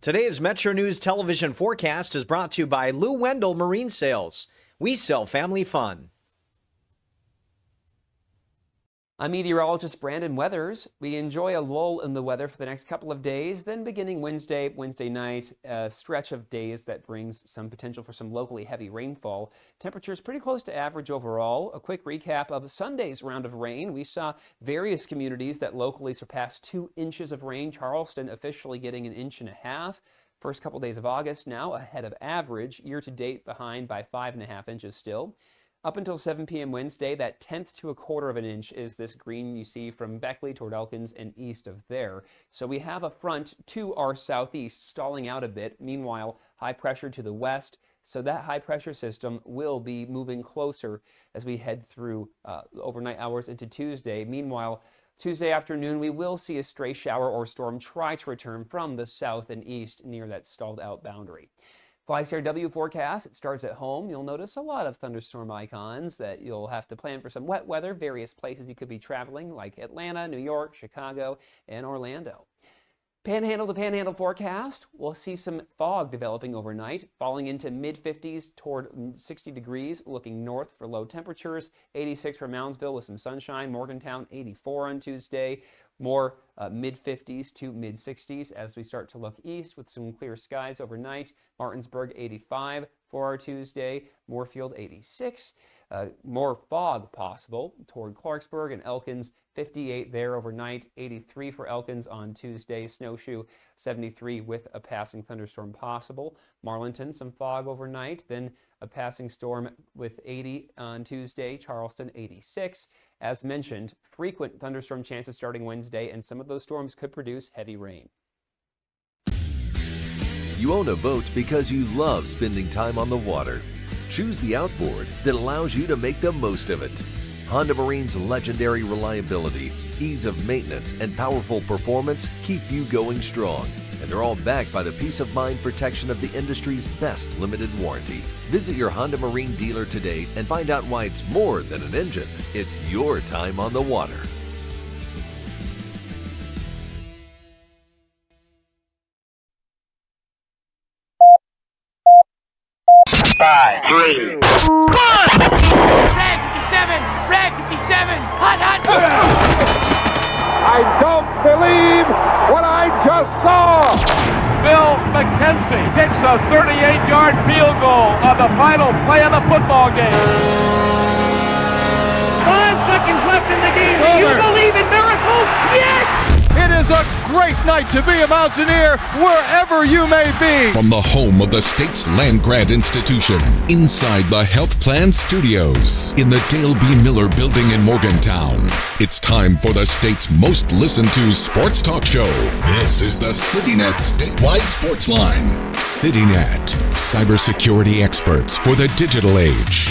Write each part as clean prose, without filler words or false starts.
Today's MetroNews television forecast is brought to you by Lou Wendell Marine Sales. We sell family fun. I'm meteorologist Brandon Weathers. We enjoy a lull in the weather for the next couple of days, then beginning Wednesday night, a stretch of days that brings some potential for some locally heavy rainfall. Temperatures pretty close to average overall. A quick recap of Sunday's round of rain. We saw various communities that locally surpassed 2 inches of rain. Charleston officially getting 1.5 inches. First couple days of August now ahead of average. Year to date behind by 5.5 inches still. Up until 7 p.m. Wednesday, that 1/10 to 1/4 of an inch is this green you see from Beckley toward Elkins and east of there. So we have a front to our southeast stalling out a bit. Meanwhile, high pressure to the west. So that high pressure system will be moving closer as we head through overnight hours into Tuesday. Meanwhile, Tuesday afternoon, we will see a stray shower or storm try to return from the south and east near that stalled out boundary. FlyCRW forecast, it starts at home. You'll notice a lot of thunderstorm icons that you'll have to plan for some wet weather. Various places you could be traveling like Atlanta, New York, Chicago, and Orlando. Panhandle to Panhandle forecast, we'll see some fog developing overnight, falling into mid-50s toward 60 degrees, looking north for low temperatures. 86 for Moundsville with some sunshine. Morgantown, 84 on Tuesday. More mid-50s to mid-60s as we start to look east with some clear skies overnight. Martinsburg, 85 for our Tuesday. Moorfield, 86. More fog possible toward Clarksburg and Elkins, 58 there overnight. 83 for Elkins on Tuesday. Snowshoe, 73 with a passing thunderstorm possible. Marlinton, some fog overnight. Then a passing storm with 80 on Tuesday. Charleston, 86. As mentioned, frequent thunderstorm chances starting Wednesday, and some of those storms could produce heavy rain. You own a boat because you love spending time on the water. Choose the outboard that allows you to make the most of it. Honda Marine's legendary reliability, ease of maintenance, and powerful performance keep you going strong. And they're all backed by the peace of mind protection of the industry's best limited warranty. Visit your Honda Marine dealer today and find out why it's more than an engine. It's your time on the water. Five, three, one. Red 57, Red 57, hot, hot. I don't believe what I just saw. Bill McKenzie kicks a 38-yard field goal on the final play of the football game. 5 seconds left in the game. Do you believe in miracles? Yes! It is a great night to be a Mountaineer wherever you may be. From the home of the state's land-grant institution, inside the Health Plan Studios, in the Dale B. Miller Building in Morgantown, it's time for the state's most listened-to sports talk show. This is the CityNet Statewide Sportsline. CityNet, cybersecurity experts for the digital age.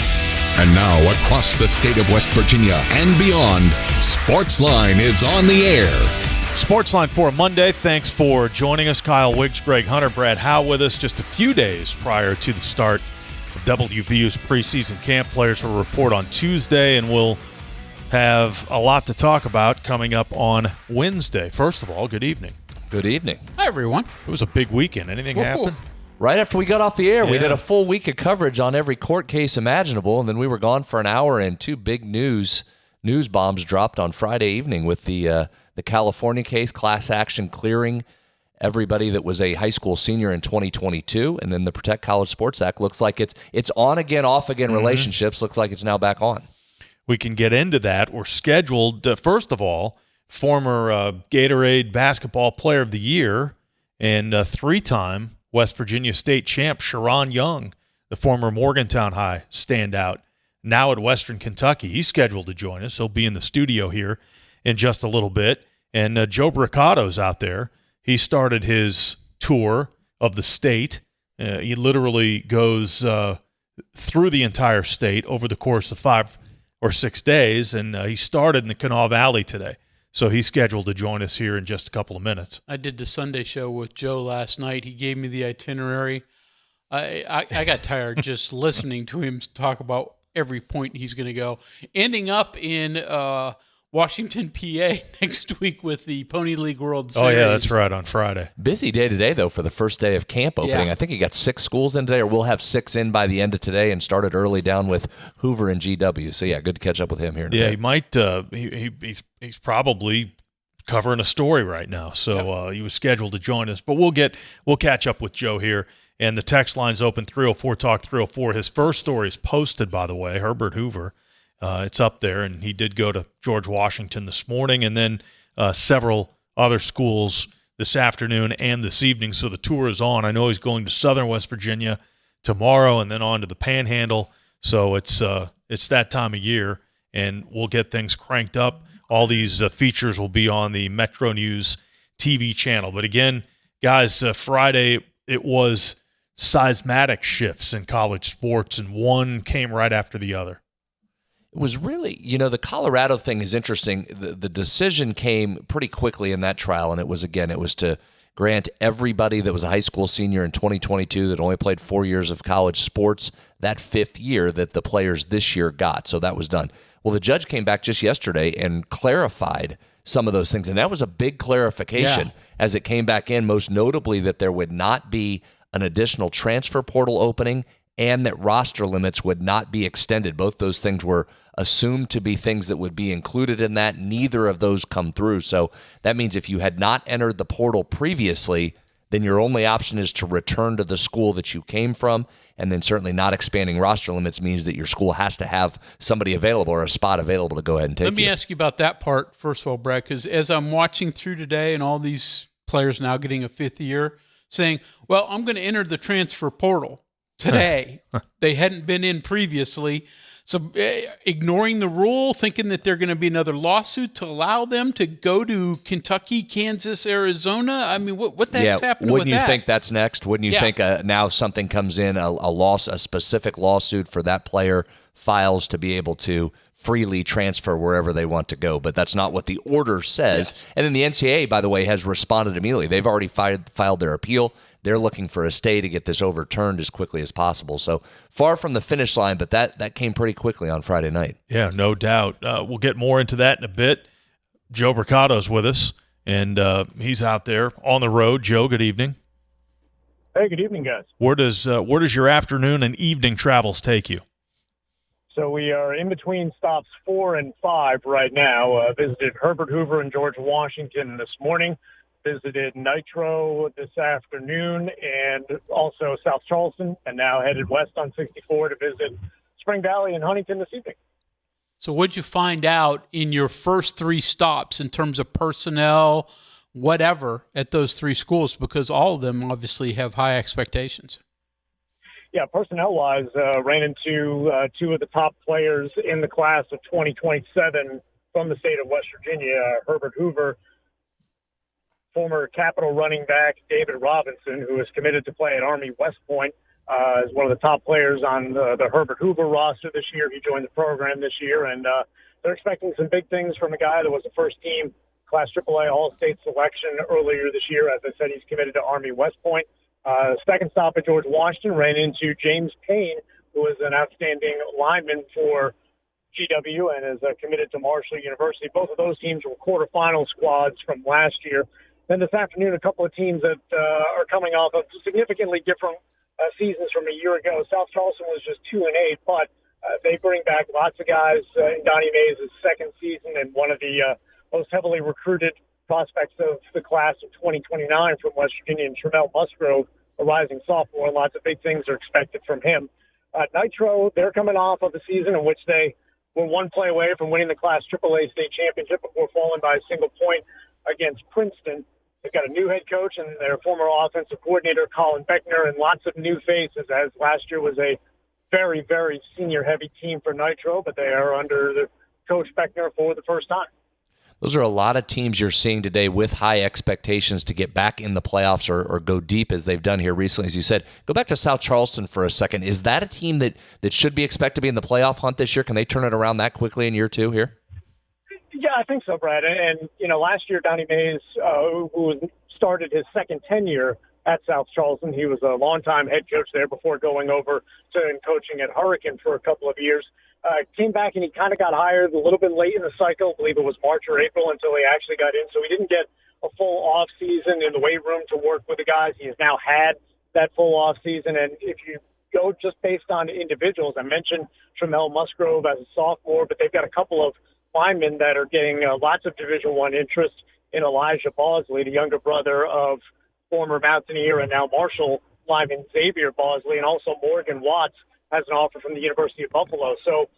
And now, across the state of West Virginia and beyond, Sportsline is on the air. Sportsline for Monday. Thanks for joining us. Kyle Wiggs, Greg Hunter, Brad Howe with us just a few days prior to the start of WVU's preseason camp. Players will report on Tuesday, and we'll have a lot to talk about coming up on Wednesday. First of all, good evening. Good evening. Hi, everyone. It was a big weekend. Anything happen? Right after we got off the air, Yeah. we did a full week of coverage on every court case imaginable, and then we were gone for an hour, and 2 big news bombs dropped on Friday evening with the California case, class action clearing everybody that was a high school senior in 2022, and then the Protect College Sports Act looks like it's on again, off again relationships. Looks like it's now back on. We can get into that. We're scheduled, first of all, former Gatorade Basketball Player of the Year and 3-time West Virginia State champ Sharron Young, the former Morgantown High standout, now at Western Kentucky. He's scheduled to join us. He'll be in the studio here in just a little bit. And Joe Brocato's out there. He started his tour of the state. He literally goes through the entire state over the course of 5 or 6 days, and he started in the Kanawha Valley today. So he's scheduled to join us here in just a couple of minutes. I did the Sunday show with Joe last night. He gave me the itinerary. I got tired just listening to him talk about every point he's going to go, ending up in Washington, PA next week with the Pony League World Series. Oh, yeah, that's right, on Friday. Busy day today, though, for the first day of camp opening. Yeah. I think you got 6 schools in today, or we'll have 6 in by the end of today, and started early down with Hoover and GW. So, yeah, good to catch up with him here in a bit. He might he's probably covering a story right now. So he was scheduled to join us. But we'll catch up with Joe here. And the text line's open, 304 Talk 304. His first story is posted, by the way, Herbert Hoover. It's up there, and he did go to George Washington this morning, and then several other schools this afternoon and this evening. So the tour is on. I know he's going to Southern West Virginia tomorrow, and then on to the Panhandle. So it's that time of year, and we'll get things cranked up. All these features will be on the MetroNews TV channel. But again, guys, Friday it was seismic shifts in college sports, and one came right after the other. It was really, the Colorado thing is interesting. The decision came pretty quickly in that trial, and it was to grant everybody that was a high school senior in 2022 that only played 4 years of college sports that 5th year that the players this year got. So that was done. Well, the judge came back just yesterday and clarified some of those things, and that was a big clarification as it came back in, most notably that there would not be an additional transfer portal opening and that roster limits would not be extended. Both those things were assumed to be things that would be included in that. Neither of those come through. So that means if you had not entered the portal previously, then your only option is to return to the school that you came from. And then certainly not expanding roster limits means that your school has to have somebody available or a spot available to go ahead and take. Let me ask you about that part, first of all, Brad, because as I'm watching through today and all these players now getting a 5th year saying, well, I'm going to enter the transfer portal today. They hadn't been in previously. So ignoring the rule, thinking that there's going to be another lawsuit to allow them to go to Kentucky, Kansas, Arizona. I mean, what the heck's happening with that? Wouldn't you think that's next? Wouldn't you think now something comes in, a specific lawsuit for that player files to be able to freely transfer wherever they want to go? But that's not what the order says. Yes. And then the NCAA, by the way, has responded immediately. They've already filed their appeal. They're looking for a stay to get this overturned as quickly as possible. So far from the finish line, but that came pretty quickly on Friday night. Yeah, no doubt. We'll get more into that in a bit. Joe Brocato's with us, and he's out there on the road. Joe, good evening. Hey, good evening, guys. Where does your afternoon and evening travels take you? So we are in between stops 4 and 5 right now. Visited Herbert Hoover and George Washington this morning. Visited Nitro this afternoon and also South Charleston, and now headed west on 64 to visit Spring Valley and Huntington this evening. So what'd you find out in your first 3 stops in terms of personnel, whatever, at those 3 schools? Because all of them obviously have high expectations. Yeah, personnel-wise, ran into 2 of the top players in the class of 2027 from the state of West Virginia. Herbert Hoover, former Capital running back David Robinson, who is committed to play at Army West Point, is one of the top players on the Herbert Hoover roster this year. He joined the program this year, and they're expecting some big things from a guy that was a first-team Class AAA All-State selection earlier this year. As I said, he's committed to Army West Point. Second stop at George Washington, ran into James Payne, who is an outstanding lineman for GW and is committed to Marshall University. Both of those teams were quarterfinal squads from last year. Then this afternoon, a couple of teams that are coming off of significantly different seasons from a year ago. South Charleston was just 2-8, but they bring back lots of guys in Donnie Mays' second season, and one of the most heavily recruited prospects of the class of 2029 from West Virginia, and Tremel Musgrove, a rising sophomore. Lots of big things are expected from him. Nitro, they're coming off of a season in which they were 1 play away from winning the Class AAA state championship before falling by a single point against Princeton. They've got a new head coach and their former offensive coordinator, Colin Beckner, and lots of new faces, as last year was a very, very senior-heavy team for Nitro, but they are under the Coach Beckner for the first time. Those are a lot of teams you're seeing today with high expectations to get back in the playoffs or go deep as they've done here recently. As you said, go back to South Charleston for a second. Is that a team that should be expected to be in the playoff hunt this year? Can they turn it around that quickly in year 2 here? Yeah, I think so, Brad. And last year, Donnie Mays, who started his second tenure at South Charleston. He was a longtime head coach there before going over to and coaching at Hurricane for a couple of years. Came back and he kind of got hired a little bit late in the cycle. I believe it was March or April until he actually got in. So he didn't get a full off season in the weight room to work with the guys. He has now had that full off season. And if you go just based on individuals, I mentioned Tramel Musgrove as a sophomore, but they've got a couple of linemen that are getting lots of Division I interest in Elijah Bosley, the younger brother of former Mountaineer and now Marshall lineman Xavier Bosley, and also Morgan Watts has an offer from the University of Buffalo. So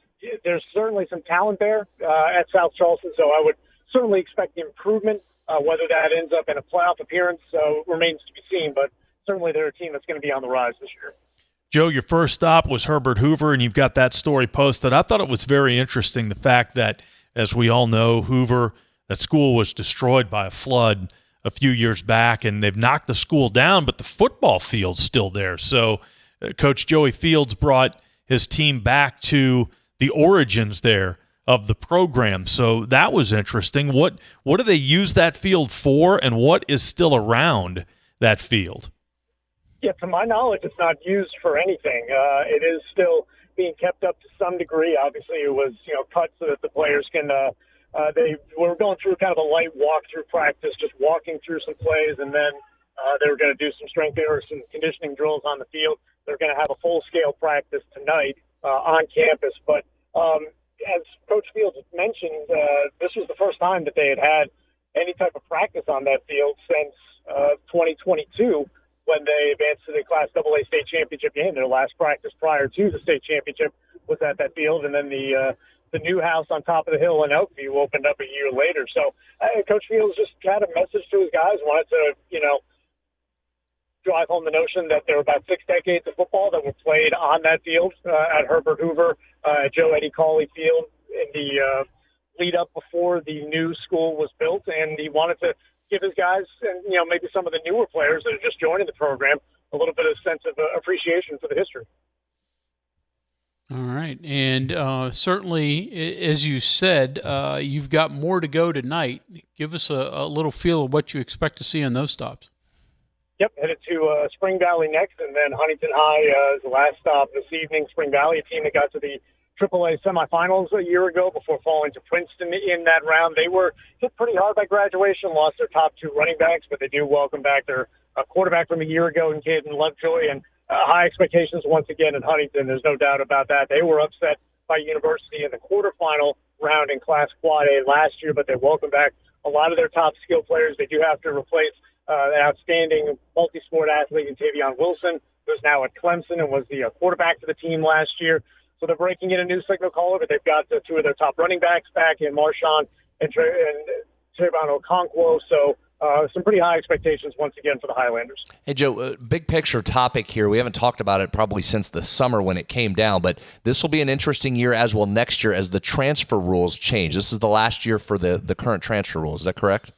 there's certainly some talent there at South Charleston, so I would certainly expect improvement. Whether that ends up in a playoff appearance remains to be seen, but certainly they're a team that's going to be on the rise this year. Joe, your first stop was Herbert Hoover, and you've got that story posted. I thought it was very interesting, the fact that, as we all know, Hoover, that school was destroyed by a flood a few years back, and they've knocked the school down, but the football field's still there. So Coach Joey Fields brought his team back to the origins there of the program. So that was interesting. What do they use that field for, and what is still around that field? Yeah, to my knowledge, it's not used for anything. It is still being kept up to some degree. Obviously, it was cut so that the players can. They were going through kind of a light walkthrough practice, just walking through some plays, and then they were going to do some strength or some conditioning drills on the field. They're going to have a full-scale practice tonight on campus. But as Coach Fields mentioned, this was the first time that they had any type of practice on that field since 2022. When they advanced to the Class AA state championship game. Their last practice prior to the state championship was at that field, and then the new house on top of the hill in Elkview opened up a year later. So Coach Fields just had a message to his guys, wanted to, drive home the notion that there were about 6 decades of football that were played on that field at Herbert Hoover, Joe Eddie Cawley Field in the lead up before the new school was built, and he wanted to give his guys and maybe some of the newer players that are just joining the program a little bit of sense of appreciation for the history. All right, and certainly, as you said, you've got more to go tonight. Give us a little feel of what you expect to see on those stops. Yep, headed to Spring Valley next, and then Huntington High is the last stop this evening. Spring Valley, a team that got to the AAA semifinals a year ago before falling to Princeton in that round. They were hit pretty hard by graduation, lost their top 2 running backs, but they do welcome back their quarterback from a year ago in Caden Lovejoy, and high expectations once again in Huntington. There's no doubt about that. They were upset by University in the quarterfinal round in Class Quad A last year, but they welcome back a lot of their top skill players. They do have to replace an outstanding multi-sport athlete in Tavion Wilson, who's now at Clemson and was the quarterback for the team last year. So they're breaking in a new signal caller, but they've got 2 of their top running backs back in Marshawn and Trayvon Okonkwo. So some pretty high expectations once again for the Highlanders. Hey, Joe, big picture topic here. We haven't talked about it probably since the summer when it came down, but this will be an interesting year as well next year as the transfer rules change. This is the last year for the current transfer rules. Is that correct?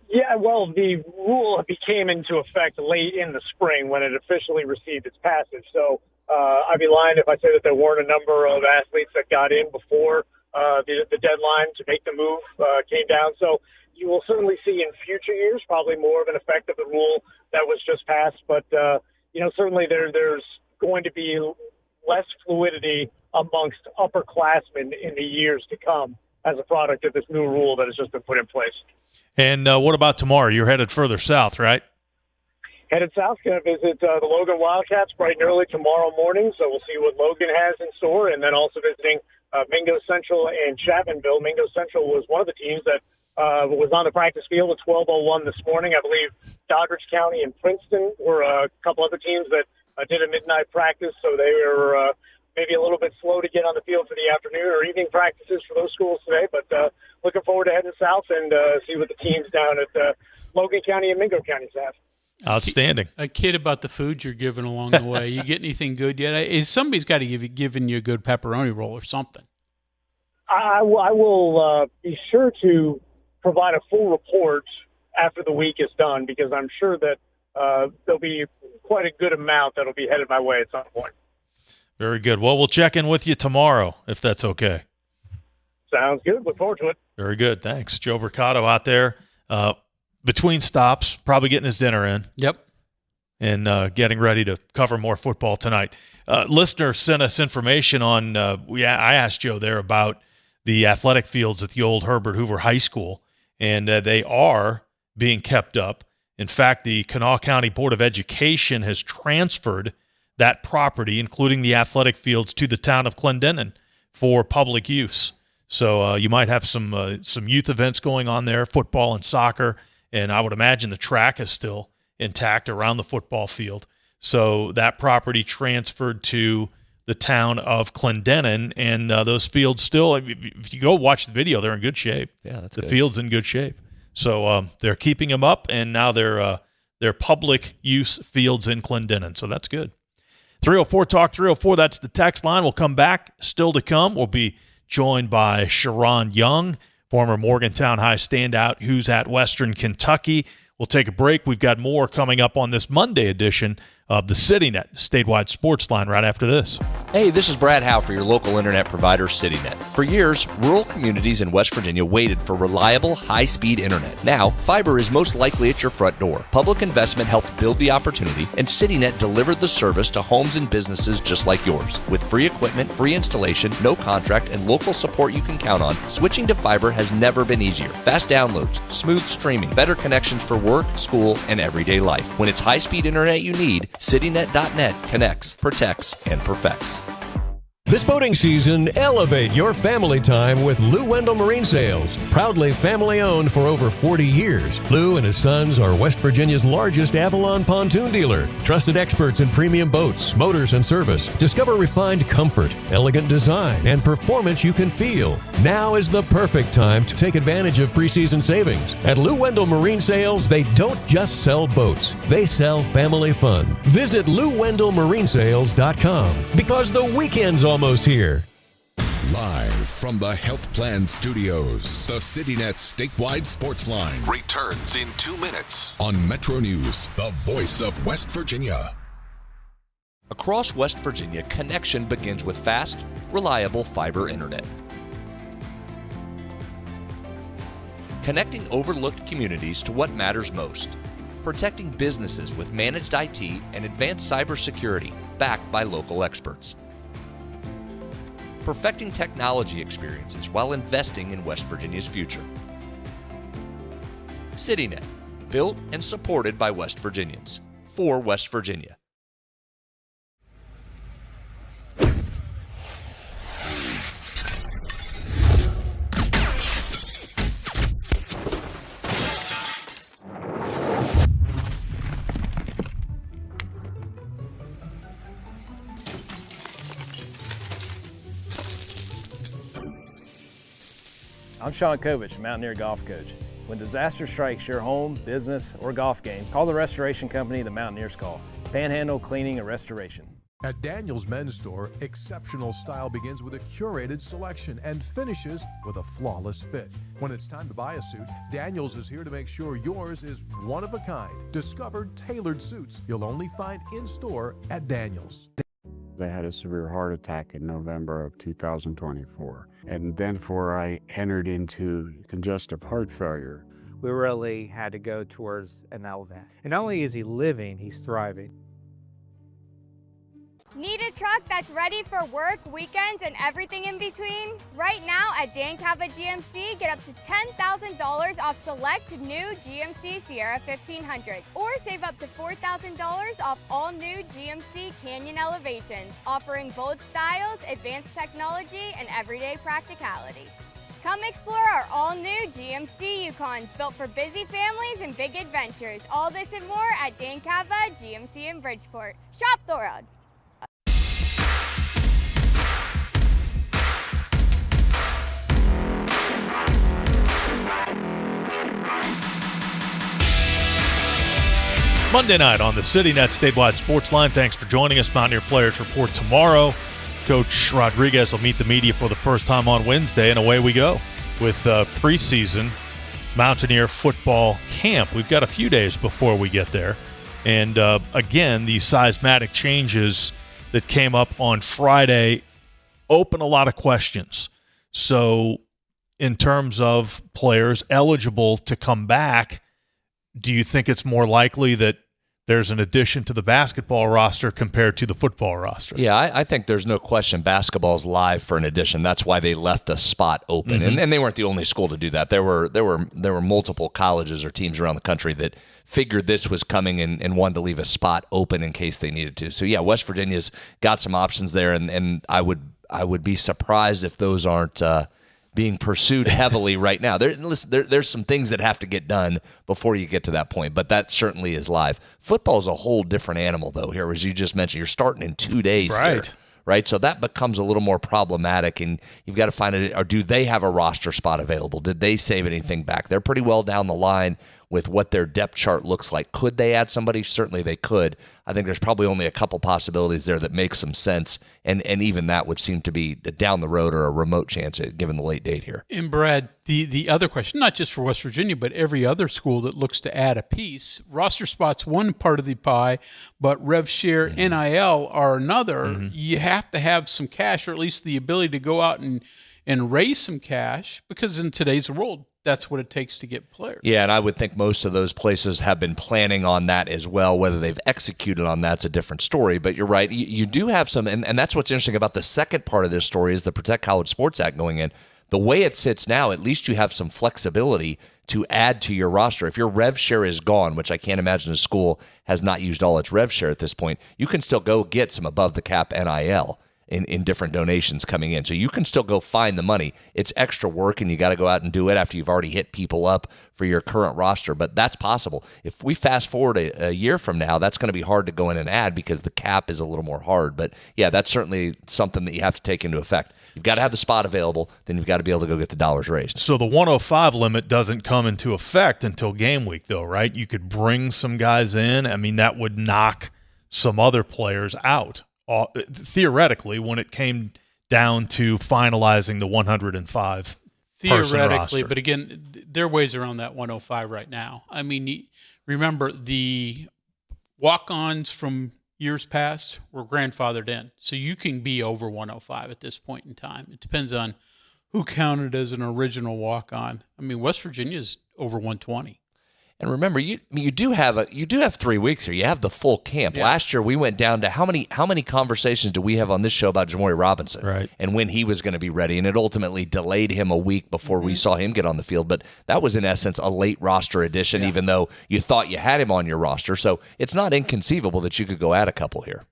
Yeah, well, the rule came into effect late in the spring when it officially received its passage. So I'd be lying if I say that there weren't a number of athletes that got in before the deadline to make the move came down. So you will certainly see in future years probably more of an effect of the rule that was just passed. But, certainly there's going to be less fluidity amongst upperclassmen in the years to come as a product of this new rule that has just been put in place. And what about tomorrow? You're headed further south, right? Headed south, going to visit the Logan Wildcats bright and early tomorrow morning, so we'll see what Logan has in store, and then also visiting Mingo Central and Chapmanville. Mingo Central was one of the teams that was on the practice field at 12:01 this morning. I believe Doddridge County and Princeton were a couple other teams that did a midnight practice, so they were maybe a little bit slow to get on the field for the afternoon or evening practices for those schools today, but looking forward to heading south and see what the teams down at Logan County and Mingo counties have. Outstanding. A kid about the food you're giving along the way. You get anything good yet? Somebody's got to given you a good pepperoni roll or something. I will be sure to provide a full report after the week is done, because I'm sure that there'll be quite a good amount that'll be headed my way at some point. Very good. Well, we'll check in with you tomorrow, if that's okay. Sounds good. Look forward to it. Very good. Thanks. Joe Brocato out there between stops, probably getting his dinner in. Yep. And getting ready to cover more football tonight. Listener sent us information on, I asked Joe there about the athletic fields at the old Herbert Hoover High School, and they are being kept up. In fact, the Kanawha County Board of Education has transferred that property, including the athletic fields, to the town of Clendenin for public use. So you might have some youth events going on there, football and soccer, and I would imagine the track is still intact around the football field. So that property transferred to the town of Clendenin, and those fields still, if you go watch the video, they're in good shape. Yeah, that's the good. field's in good shape. So they're keeping them up, and now they're public use fields in Clendenin. So that's good. 304 Talk 304, that's the text line. We'll come back. Still to come, we'll be joined by Sharron Young, former Morgantown High standout who's at Western Kentucky. We'll take a break. We've got more coming up on this Monday edition of the CityNet statewide sports line right after this. Hey, this is Brad Howe for your local internet provider, CityNet. For years, rural communities in West Virginia waited for reliable, high-speed internet. Now, fiber is most likely at your front door. Public investment helped build the opportunity, and CityNet delivered the service to homes and businesses just like yours. With free equipment, free installation, no contract, and local support you can count on, switching to fiber has never been easier. Fast downloads, smooth streaming, better connections for work, school, and everyday life. When it's high-speed internet you need, CityNet.net connects, protects, and perfects. This boating season, elevate your family time with Lou Wendell Marine Sales. Proudly family-owned for over 40 years, Lou and his sons are West Virginia's largest Avalon pontoon dealer. Trusted experts in premium boats, motors, and service. Discover refined comfort, elegant design, and performance you can feel. Now is the perfect time to take advantage of preseason savings. At Lou Wendell Marine Sales, they don't just sell boats. They sell family fun. Visit LouWendellMarineSales.com because the weekend's almost here. Live from the Health Plan Studios, the CityNet statewide sports line returns in 2 minutes on MetroNews, the voice of West Virginia. Across West Virginia, connection begins with fast, reliable fiber internet. Connecting overlooked communities to what matters most. Protecting businesses with managed IT and advanced cybersecurity, backed by local experts. Perfecting technology experiences while investing in West Virginia's future. CityNet, built and supported by West Virginians, for West Virginia. I'm Sean Kovich, Mountaineer Golf Coach. When disaster strikes your home, business, or golf game, call the restoration company the Mountaineers call. Panhandle Cleaning and Restoration. At Daniel's Men's Store, exceptional style begins with a curated selection and finishes with a flawless fit. When it's time to buy a suit, Daniel's is here to make sure yours is one of a kind. Discovered tailored suits you'll only find in store at Daniel's. I had a severe heart attack in November of 2024. And then I entered into congestive heart failure. We really had to go towards an LVAD. And not only is he living, he's thriving. Need a truck that's ready for work, weekends, and everything in between? Right now at Dan Cava GMC, get up to $10,000 off select new GMC Sierra 1500, or save up to $4,000 off all new GMC Canyon Elevations, offering bold styles, advanced technology, and everyday practicality. Come explore our all-new GMC Yukons, built for busy families and big adventures. All this and more at Dan Cava GMC in Bridgeport. Shop Thorold. Monday night on the CityNet statewide sports line. Thanks for joining us. Mountaineer Players Report tomorrow. Coach Rodriguez will meet the media for the first time on Wednesday, and away we go with preseason Mountaineer football camp. We've got a few days before we get there. And again, these seismic changes that came up on Friday open a lot of questions. So in terms of players eligible to come back, do you think it's more likely that there's an addition to the basketball roster compared to the football roster? Yeah, I think there's no question basketball's live for an addition. That's why they left a spot open, and they weren't the only school to do that. There were multiple colleges or teams around the country that figured this was coming and wanted to leave a spot open in case they needed to. So yeah, West Virginia's got some options there, and I would be surprised if those aren't being pursued heavily right now. There's some things that have to get done before you get to that point, but that certainly is live. Football is a whole different animal, though, here, as you just mentioned. You're starting in 2 days here, right? So that becomes a little more problematic, and you've got to find it, or do they have a roster spot available? Did they save anything back? They're pretty well down the line with what their depth chart looks like. Could they add somebody? Certainly they could. I think there's probably only a couple possibilities there that make some sense, and even that would seem to be down the road or a remote chance given the late date here. And Brad, the other question, not just for West Virginia, but every other school that looks to add a piece, roster spots one part of the pie, but rev share, NIL are another. You have to have some cash, or at least the ability to go out and raise some cash, because in today's world, that's what it takes to get players. Yeah, and I would think most of those places have been planning on that as well. Whether they've executed on that's a different story. But you're right, you do have some, and that's what's interesting about the second part of this story is the Protect College Sports Act going in. The way it sits now, at least you have some flexibility to add to your roster. If your rev share is gone, which I can't imagine a school has not used all its rev share at this point, you can still go get some above the cap NIL in different donations coming in. So you can still go find the money. It's extra work, and you got to go out and do it after you've already hit people up for your current roster, but that's possible. If we fast forward a year from now, that's going to be hard to go in and add because the cap is a little more hard. But yeah, that's certainly something that you have to take into effect. You've got to have the spot available, then you've got to be able to go get the dollars raised. So the 105 limit doesn't come into effect until game week, though, right? You could bring some guys in. I mean, that would knock some other players out. Theoretically, when it came down to finalizing the 105 theoretically, but again, there are ways around that 105 right now. I mean, remember the walk-ons from years past were grandfathered in, so you can be over 105 at this point in time. It depends on who counted as an original walk-on. I mean, West Virginia's over 120. And remember, you do have 3 weeks here. You have the full camp. Yeah. Last year we went down to how many conversations do we have on this show about Jamori Robinson, right? And when he was going to be ready, and it ultimately delayed him a week before we saw him get on the field. But that was in essence a late roster addition, even though you thought you had him on your roster. So it's not inconceivable that you could go add a couple here.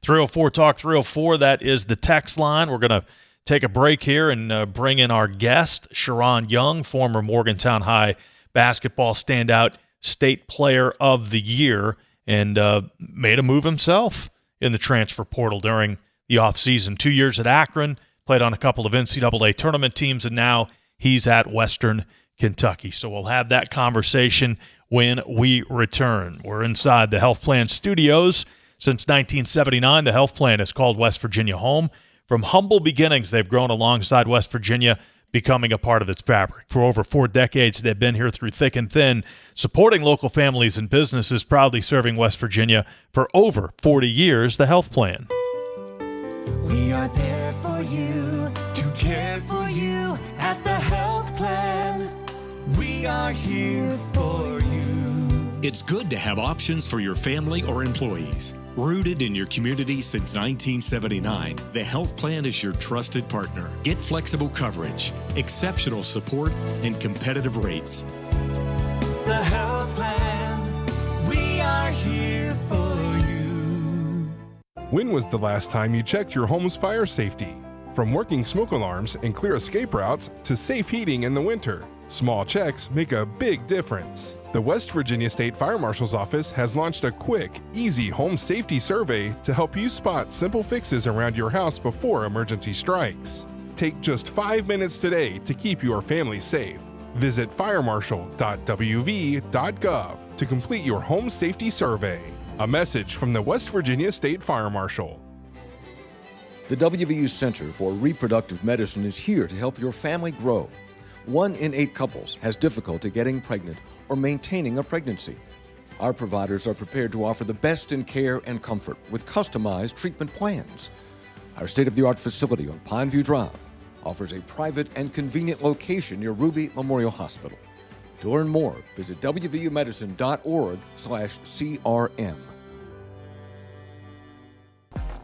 304 Talk 304. That is the text line. We're going to take a break here and bring in our guest, Sharron Young, former Morgantown High basketball standout state player of the year, and made a move himself in the transfer portal during the offseason. 2 years at Akron, played on a couple of NCAA tournament teams, and now he's at Western Kentucky. So we'll have that conversation when we return. We're inside the Health Plan Studios. Since 1979, the Health Plan has called West Virginia home. From humble beginnings, they've grown alongside West Virginia, becoming a part of its fabric. For over 4 decades, they've been here through thick and thin, supporting local families and businesses, proudly serving West Virginia for over 40 years. The Health Plan. We are there for you, to care for you at the Health Plan. We are here for you. It's good to have options for your family or employees. Rooted in your community since 1979, the Health Plan is your trusted partner. Get flexible coverage, exceptional support, and competitive rates. The Health Plan, we are here for you. When was the last time you checked your home's fire safety? From working smoke alarms and clear escape routes to safe heating in the winter, small checks make a big difference. The West Virginia State Fire Marshal's Office has launched a quick, easy home safety survey to help you spot simple fixes around your house before emergency strikes. Take just 5 minutes today to keep your family safe. Visit firemarshal.wv.gov to complete your home safety survey. A message from the West Virginia State Fire Marshal. The WVU Center for Reproductive Medicine is here to help your family grow. 1 in 8 couples has difficulty getting pregnant or maintaining a pregnancy. Our providers are prepared to offer the best in care and comfort with customized treatment plans. Our state-of-the-art facility on Pineview Drive offers a private and convenient location near Ruby Memorial Hospital. To learn more, visit wvumedicine.org/CRM.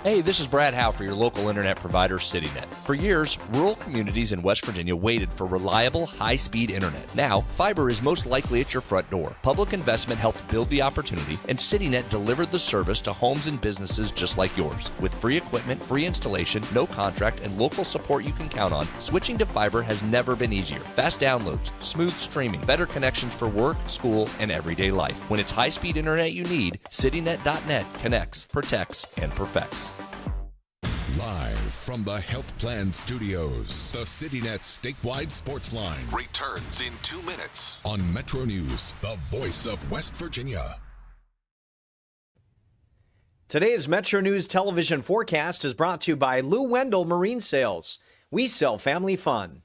Hey, this is Brad Howe for your local internet provider, CityNet. For years, rural communities in West Virginia waited for reliable, high-speed internet. Now, fiber is most likely at your front door. Public investment helped build the opportunity, and CityNet delivered the service to homes and businesses just like yours. With free equipment, free installation, no contract, and local support you can count on, switching to fiber has never been easier. Fast downloads, smooth streaming, better connections for work, school, and everyday life. When it's high-speed internet you need, CityNet.net connects, protects, and perfects. Live from the Health Plan Studios, the CityNet statewide Sportsline returns in 2 minutes on MetroNews, the voice of West Virginia. Today's MetroNews television forecast is brought to you by Lou Wendell Marine Sales. We sell family fun.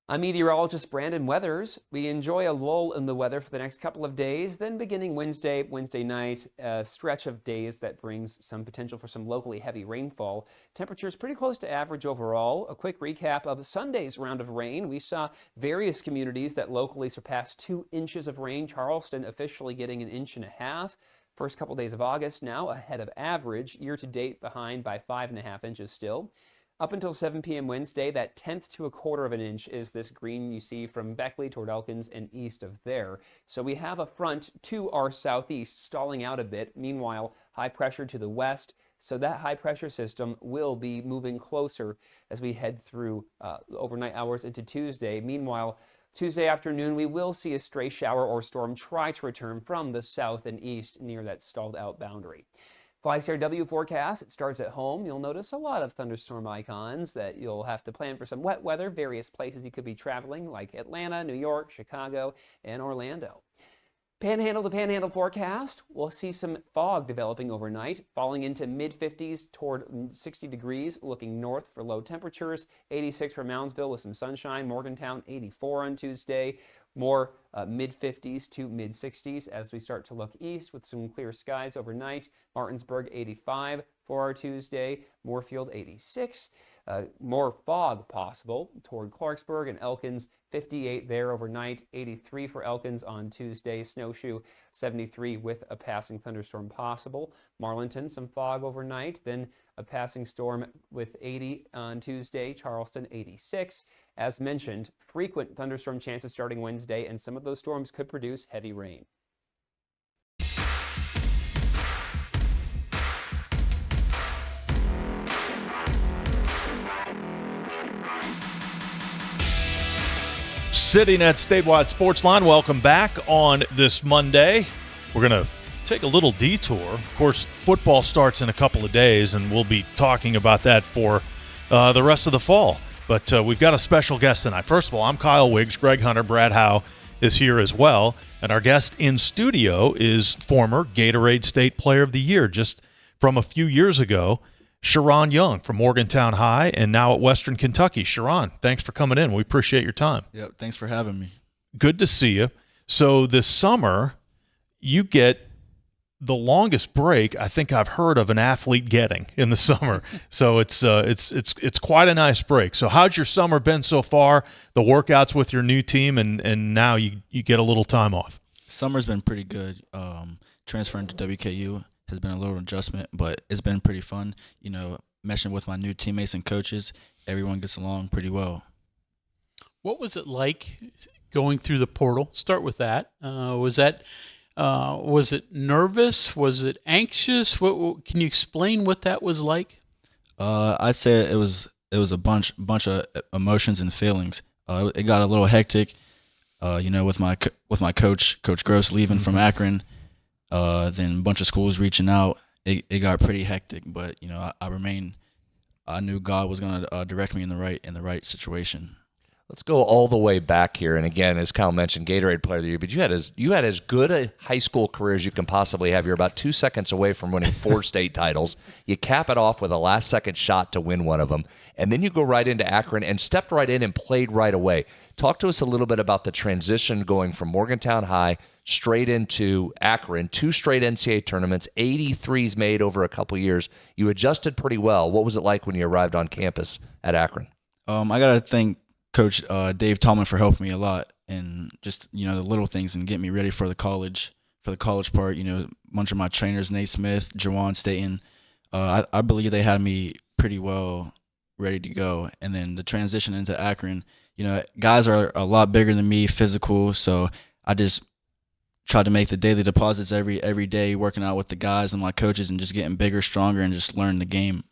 I'm meteorologist Brandon Weathers. We enjoy a lull in the weather for the next couple of days, then beginning Wednesday night, a stretch of days that brings some potential for some locally heavy rainfall. Temperatures pretty close to average overall. A quick recap of Sunday's round of rain. We saw various communities that locally surpassed 2 inches of rain. Charleston officially getting 1.5 inches. First couple days of August now ahead of average. Year to date behind by 5.5 inches still. Up until 7 p.m. Wednesday, that 1/10 to 1/4 of an inch is this green you see from Beckley toward Elkins and east of there. So we have a front to our southeast stalling out a bit. Meanwhile, high pressure to the west. So that high pressure system will be moving closer as we head through overnight hours into Tuesday. Meanwhile, Tuesday afternoon, we will see a stray shower or storm try to return from the south and east near that stalled out boundary. FlyCRW forecast, it starts at home. You'll notice a lot of thunderstorm icons that you'll have to plan for some wet weather. Various places you could be traveling like Atlanta, New York, Chicago, and Orlando. Panhandle to panhandle forecast, we'll see some fog developing overnight, falling into mid-50s toward 60 degrees, looking north for low temperatures. 86 for Moundsville with some sunshine. Morgantown, 84 on Tuesday. More mid-50s to mid-60s as we start to look east with some clear skies overnight. Martinsburg, 85 for our Tuesday. Moorfield, 86. More fog possible toward Clarksburg and Elkins, 58 there overnight. 83 for Elkins on Tuesday. Snowshoe, 73 with a passing thunderstorm possible. Marlinton, some fog overnight. Then a passing storm with 80 on Tuesday. Charleston, 86. As mentioned, frequent thunderstorm chances starting Wednesday, and some of those storms could produce heavy rain. CityNet statewide Sportsline, welcome back on this Monday. We're going to take a little detour. Of course, football starts in a couple of days, and we'll be talking about that for the rest of the fall. But we've got a special guest tonight. First of all, I'm Kyle Wiggs. Greg Hunter, Brad Howe is here as well. And our guest in studio is former Gatorade State Player of the Year, just from a few years ago, Sharron Young from Morgantown High and now at Western Kentucky. Sharron, thanks for coming in. We appreciate your time. Yep, thanks for having me. Good to see you. So this summer, you get the longest break I think I've heard of an athlete getting in the summer. So it's quite a nice break. So how's your summer been so far? The workouts with your new team, and now you get a little time off. Summer's been pretty good. Transferring to WKU has been a little adjustment, but it's been pretty fun. You know, meshing with my new teammates and coaches, everyone gets along pretty well. What was it like going through the portal? Start with that. Was it nervous? Was it anxious? What can you explain what that was like? I'd say it was a bunch of emotions and feelings. It got a little hectic, with my coach Gross leaving from Akron, then a bunch of schools reaching out. It got pretty hectic, but I knew God was going to direct me in the right situation. Let's go all the way back here. And again, as Kyle mentioned, Gatorade Player of the Year, but you had as good a high school career as you can possibly have. You're about 2 seconds away from winning 4 state titles. You cap it off with a last-second shot to win one of them. And then you go right into Akron and stepped right in and played right away. Talk to us a little bit about the transition going from Morgantown High straight into Akron, 2 straight NCAA tournaments, 83s made over a couple years. You adjusted pretty well. What was it like when you arrived on campus at Akron? I got to thank Coach Dave Tallman for helping me a lot, and just the little things and get me ready for the college part. A bunch of my trainers, Nate Smith, Jawan Staten, I believe they had me pretty well ready to go. And then the transition into Akron, guys are a lot bigger than me, physical, so I just tried to make the daily deposits every day, working out with the guys and my coaches and just getting bigger, stronger, and just learning the game.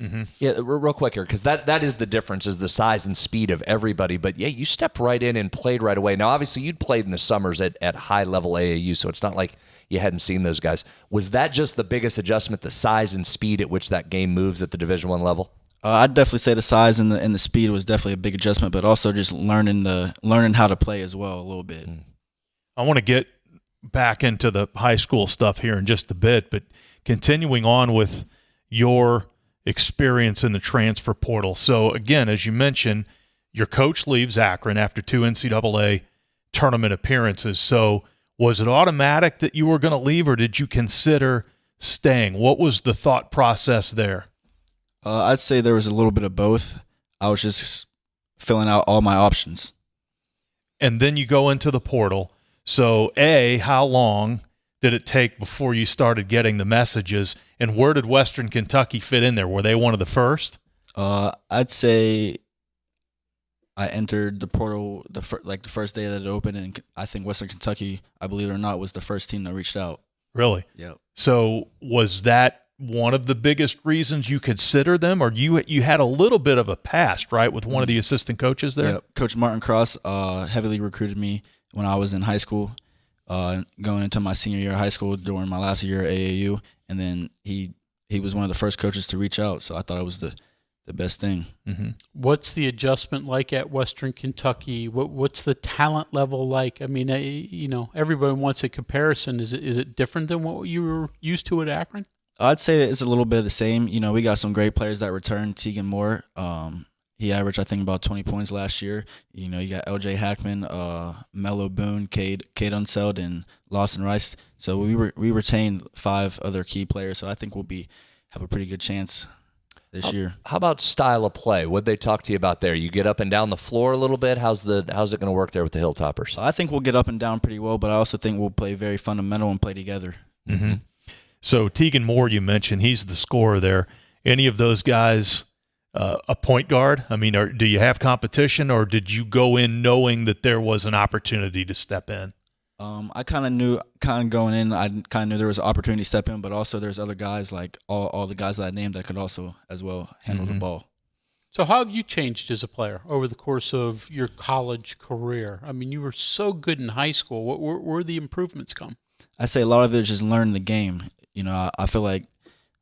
Mm-hmm. Yeah, real quick here, because that is the difference, is the size and speed of everybody. But yeah, you stepped right in and played right away. Now, obviously, you'd played in the summers at high-level AAU, so it's not like you hadn't seen those guys. Was that just the biggest adjustment, the size and speed at which that game moves at the Division I level? I'd definitely say the size and the speed was definitely a big adjustment, but also just learning how to play as well a little bit. I want to get back into the high school stuff here in just a bit, but continuing on with your experience in the transfer portal. So again, as you mentioned, your coach leaves Akron after 2 NCAA tournament appearances. So was it automatic that you were going to leave, or did you consider staying? What was the thought process there? I'd say there was a little bit of both. I was just filling out all my options. And then you go into the portal. So how long did it take before you started getting the messages, and where did Western Kentucky fit in there? Were they one of the first? I'd say I entered the portal the first day that it opened, and I think Western Kentucky, I believe it or not, was the first team that reached out. Really? Yep. So was that one of the biggest reasons you consider them, or you had a little bit of a past, right, with one of the assistant coaches there? Yep. Coach Martin Cross heavily recruited me when I was in high school. Going into my senior year of high school during my last year at AAU, and then he was one of the first coaches to reach out, so I thought it was the best thing. Mm-hmm. What's the adjustment like at Western Kentucky? What's the talent level like? I mean, everybody wants a comparison. Is it different than what you were used to at Akron? I'd say it's a little bit of the same. We got some great players that returned. Tegan Moore, he averaged, I think, about 20 points last year. You got LJ Hackman, Mello Boone, Cade Unseld, and Lawson Rice. So we retained 5 other key players. So I think we'll have a pretty good chance this year. How about style of play? What'd they talk to you about there? You get up and down the floor a little bit. How's it going to work there with the Hilltoppers? I think we'll get up and down pretty well, but I also think we'll play very fundamental and play together. Mm-hmm. So Tegan Moore, you mentioned, he's the scorer there. Any of those guys a point guard? I mean, do you have competition, or did you go in knowing that there was an opportunity to step in? I kind of going in, I kind of knew there was an opportunity to step in, but also there's other guys, like all the guys that I named, that could also as well handle the ball. So how have you changed as a player over the course of your college career? I mean, you were so good in high school. Where the improvements come? I say a lot of it is just learning the game. I feel like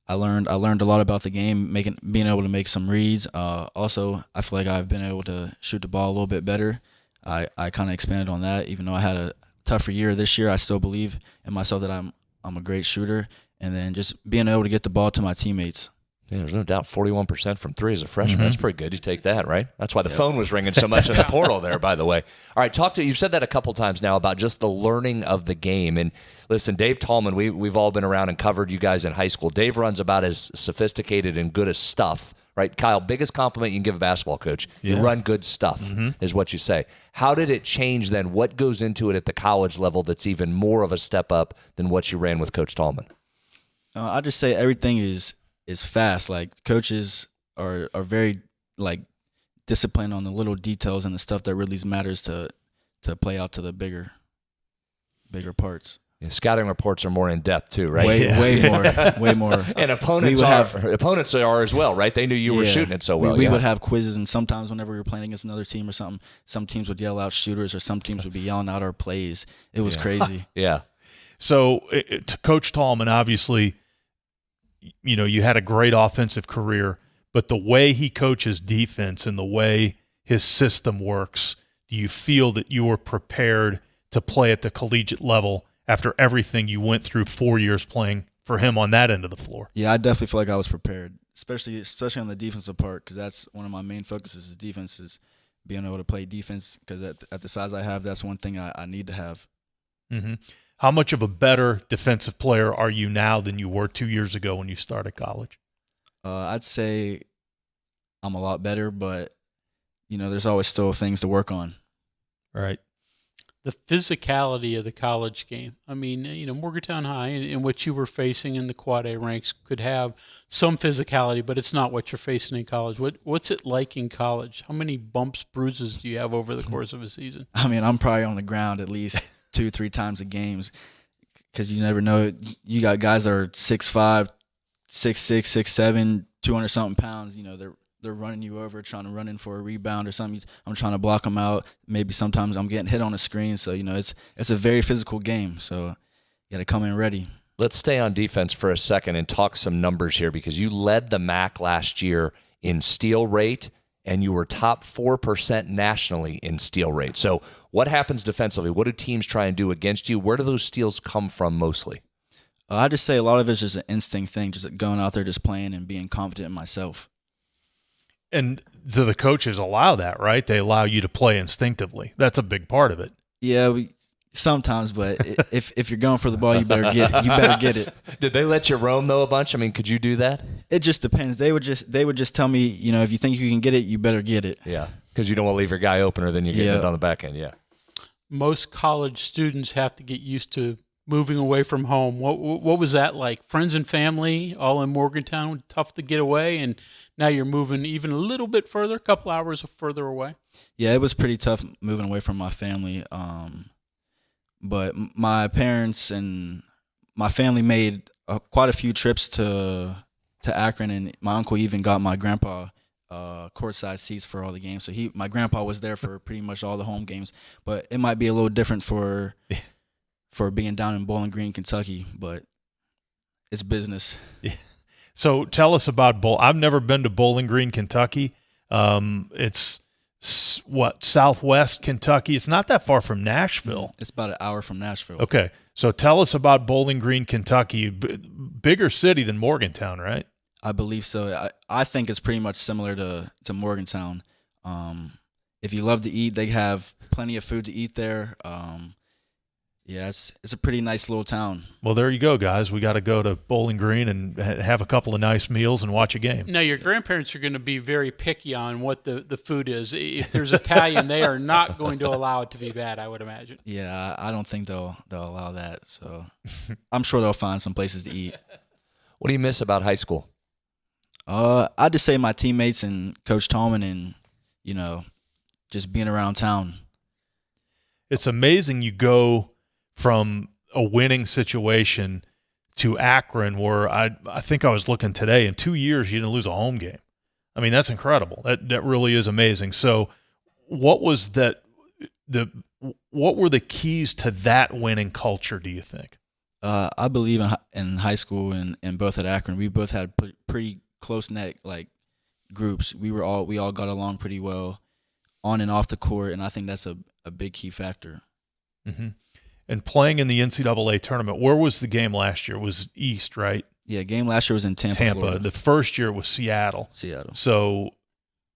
I learned a lot about the game, being able to make some reads. Also, I feel like I've been able to shoot the ball a little bit better. I kind of expanded on that. Even though I had a tougher year this year, I still believe in myself that I'm a great shooter. And then just being able to get the ball to my teammates. Yeah, there's no doubt 41% from 3 as a freshman. That's pretty good. You take that, right? That's why the phone was ringing so much in the portal there, by the way. All right, you've said that a couple times now about just the learning of the game. And listen, Dave Tallman, we've all been around and covered you guys in high school. Dave runs about as sophisticated and good as stuff, right? Kyle, biggest compliment you can give a basketball coach. You run good stuff, is what you say. How did it change then? What goes into it at the college level that's even more of a step up than what you ran with Coach Tallman? I just say everything is fast. Like, coaches are very disciplined on the little details and the stuff that really matters to play out to the bigger parts. Yeah, scouting reports are more in depth too, right? Way more. And opponents are as well, right? They knew you were shooting it so well. We would have quizzes, and sometimes whenever we were playing against another team or something, some teams would yell out shooters, or some teams would be yelling out our plays. It was crazy. Yeah. So to Coach Tallman, obviously, you had a great offensive career, but the way he coaches defense and the way his system works, do you feel that you were prepared to play at the collegiate level after everything you went through 4 years playing for him on that end of the floor? Yeah, I definitely feel like I was prepared, especially on the defensive part, because that's one of my main focuses is defense, is being able to play defense, because at the size I have, that's one thing I need to have. Mm-hmm. How much of a better defensive player are you now than you were 2 years ago when you started college? I'd say I'm a lot better, but there's always still things to work on. Right. The physicality of the college game. I mean, Morgantown High and what you were facing in the Quad A ranks could have some physicality, but it's not what you're facing in college. What's it like in college? How many bumps, bruises do you have over the course of a season? I mean, I'm probably on the ground at least 2-3 times a game because you never know. You got guys that are 6'5", 6'6", 6'7", 200-something pounds. They're running you over, trying to run in for a rebound or something. I'm trying to block them out. Maybe sometimes I'm getting hit on the screen. So, it's a very physical game. So you got to come in ready. Let's stay on defense for a second and talk some numbers here, because you led the MAC last year in steal rate, and you were top 4% nationally in steal rate. So what happens defensively? What do teams try and do against you? Where do those steals come from mostly? I just say a lot of it's just an instinct thing, just going out there, just playing and being confident in myself. And so the coaches allow that, right? They allow you to play instinctively. That's a big part of it. Yeah, sometimes, but if you're going for the ball, you better get it. You better get it. Did they let you roam though a bunch? I mean, could you do that? It just depends. They would just tell me, if you think you can get it, you better get it. Yeah, because you don't want to leave your guy open, or then you're getting it on the back end. Yeah. Most college students have to get used to moving away from home. What was that like? Friends and family all in Morgantown, tough to get away, and now you're moving even a little bit further, a couple hours further away. Yeah, it was pretty tough moving away from my family. But my parents and my family made quite a few trips to Akron, and my uncle even got my grandpa courtside seats for all the games. So my grandpa was there for pretty much all the home games. But it might be a little different for being down in Bowling Green, Kentucky, but it's business. Yeah. So tell us about I've never been to Bowling Green, Kentucky. It's southwest Kentucky. It's not that far from Nashville. It's about an hour from Nashville. Okay. So tell us about Bowling Green, Kentucky. Bigger city than Morgantown, right? I believe so. I think it's pretty much similar to Morgantown. If you love to eat, they have plenty of food to eat there. Yeah, it's a pretty nice little town. Well, there you go, guys. We got to go to Bowling Green and have a couple of nice meals and watch a game. Now, your grandparents are going to be very picky on what the food is. If there's Italian, they are not going to allow it to be bad, I would imagine. Yeah, I don't think they'll allow that. So I'm sure they'll find some places to eat. What do you miss about high school? I'd just say my teammates and Coach Tallman and, just being around town. It's amazing you go from a winning situation to Akron, where I think I was looking today, in 2 years you didn't lose a home game. I mean, that's incredible. That really is amazing. So what was that? What were the keys to that winning culture, do you think? I believe in high school and both at Akron, we both had pretty close-knit groups. We all got along pretty well on and off the court, and I think that's a big key factor. Mm-hmm. And playing in the NCAA tournament, where was the game last year? It was East, right? Yeah, game last year was in Tampa, Florida. The first year was Seattle. Seattle. So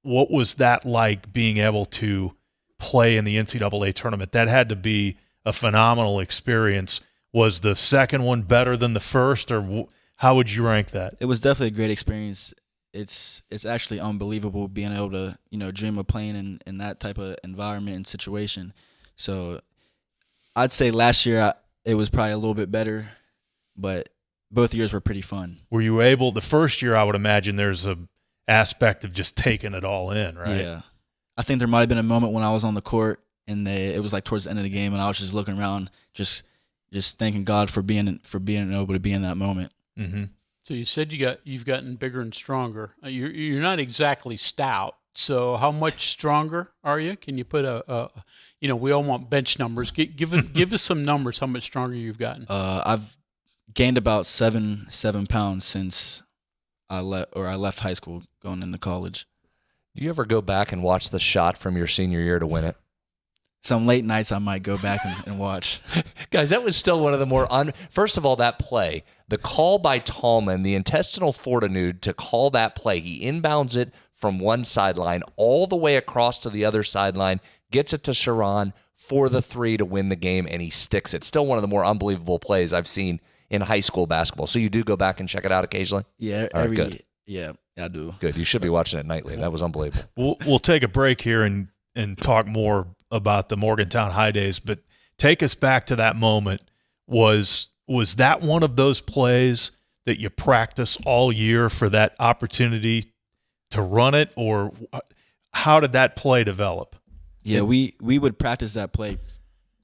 what was that like, being able to play in the NCAA tournament? That had to be a phenomenal experience. Was the second one better than the first, or how would you rank that? It was definitely a great experience. It's actually unbelievable being able to, dream of playing in that type of environment and situation. So I'd say last year it was probably a little bit better, but both years were pretty fun. Were you able, the first year I would imagine there's a aspect of just taking it all in, right? Yeah. I think there might have been a moment when I was on the court and it was like towards the end of the game and I was just looking around, just thanking God for being able to be in that moment. Mm-hmm. So you said you've gotten bigger and stronger. You're not exactly stout. So how much stronger are you? Can you put we all want bench numbers. Give us some numbers. How much stronger you've gotten? I've gained about 7 pounds since I left high school going into college. Do you ever go back and watch the shot from your senior year to win it? Some late nights I might go back and watch. Guys, that was still one of the more first of all, that play, the call by Tallman, the intestinal fortitude to call that play. He inbounds it from one sideline all the way across to the other sideline, gets it to Sharron for the three to win the game, and he sticks it. Still one of the more unbelievable plays I've seen in high school basketball. So you do go back and check it out occasionally? Yeah, all right, good. Yeah, Yeah, I do. Good. You should be watching it nightly. That was unbelievable. We'll take a break here and talk more about the Morgantown High Days, but take us back to that moment. Was that one of those plays that you practice all year for that opportunity to run it, or how did that play develop? Yeah, we would practice that play